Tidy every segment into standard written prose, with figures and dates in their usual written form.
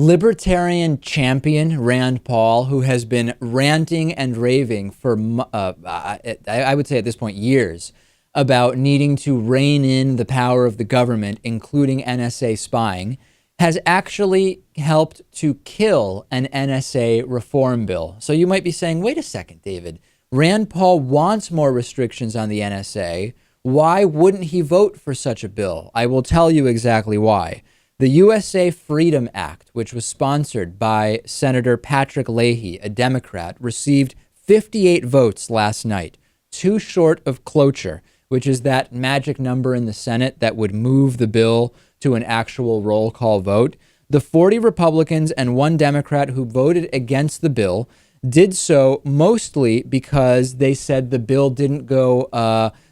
Libertarian champion Rand Paul, who has been ranting and raving for, I would say at this point, years, about needing to rein in the power of the government, including NSA spying, has actually helped to kill an NSA reform bill. So you might be saying, wait a second, David. Rand Paul wants more restrictions on the NSA. Why wouldn't he vote for such a bill? I will tell you exactly why. The USA Freedom Act, which was sponsored by Senator Patrick Leahy, a Democrat, received 58 votes last night, too short of cloture, which is that magic number in the Senate that would move the bill to an actual roll call vote. The 40 Republicans and 1 Democrat who voted against the bill did so mostly because they said the bill didn't go,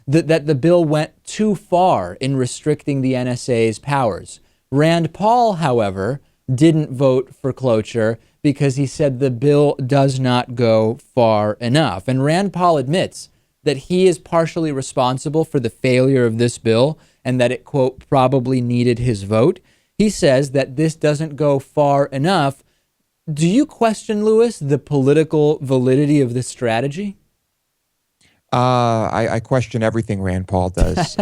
that the bill went too far in restricting the NSA's powers. Rand Paul, however, didn't vote for cloture because he said the bill does not go far enough. And Rand Paul admits that he is partially responsible for the failure of this bill and that it, quote, probably needed his vote. He says that this doesn't go far enough. Do you question, Lewis, the political validity of this strategy? I question everything Rand Paul does.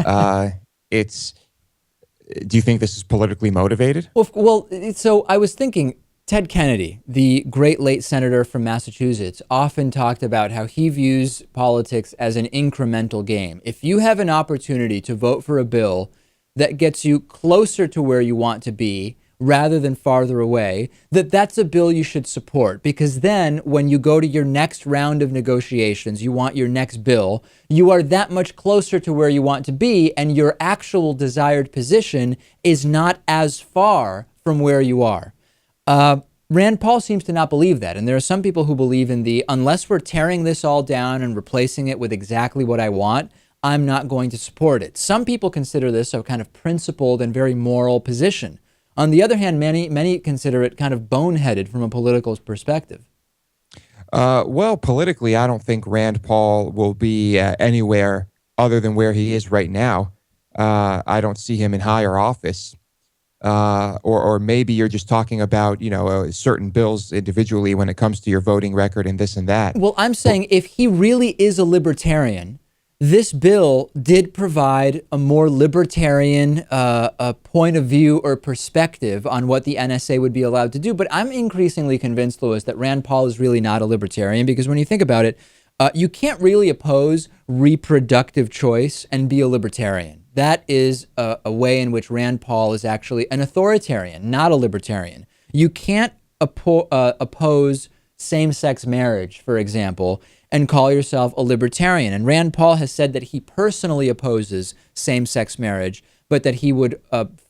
Do you think this is politically motivated? Well, so I was thinking, Ted Kennedy, the great late senator from Massachusetts, often talked about how he views politics as an incremental game. If you have an opportunity to vote for a bill that gets you closer to where you want to be rather than farther away, that's a bill you should support, because then when you go to your next round of negotiations, you want your next bill, you are that much closer to where you want to be, and your actual desired position is not as far from where you are. Rand Paul seems to not believe that, and there are some people who believe in the, unless we're tearing this all down and replacing it with exactly what I want, I'm not going to support it. Some people consider this a kind of principled and very moral position. On the other hand, many consider it kind of boneheaded from a political perspective. Well, politically, I don't think Rand Paul will be anywhere other than where he is right now. I don't see him in higher office. Or maybe you're just talking about, certain bills individually when it comes to your voting record and this and that. Well, I'm saying if he really is a libertarian, this bill did provide a more libertarian point of view or perspective on what the NSA would be allowed to do. But I'm increasingly convinced, Louis, that Rand Paul is really not a libertarian, because when you think about it, you can't really oppose reproductive choice and be a libertarian. That is a way in which Rand Paul is actually an authoritarian, not a libertarian. You can't oppose same-sex marriage, for example, and call yourself a libertarian. And Rand Paul has said that he personally opposes same-sex marriage, but that he would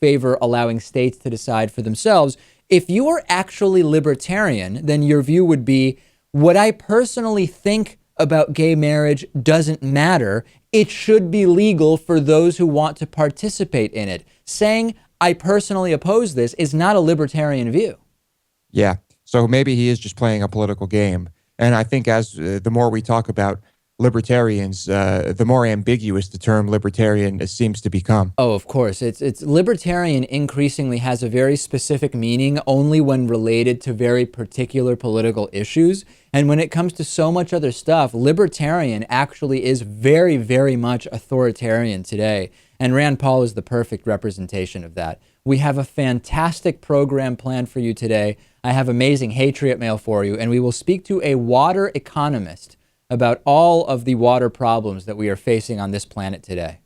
favor allowing states to decide for themselves. If you are actually libertarian, then your view would be, what I personally think about gay marriage doesn't matter. It should be legal for those who want to participate in it. Saying, I personally oppose this, is not a libertarian view. Yeah, so maybe he is just playing a political game. And I think as the more we talk about libertarians, the more ambiguous the term libertarian seems to become. Oh, of course. It's libertarian increasingly has a very specific meaning only when related to very particular political issues. And when it comes to so much other stuff, libertarian actually is very, very much authoritarian today. And Rand Paul is the perfect representation of that. We have a fantastic program planned for you today. I have amazing Hatriot mail for you, and we will speak to a water economist about all of the water problems that we are facing on this planet today.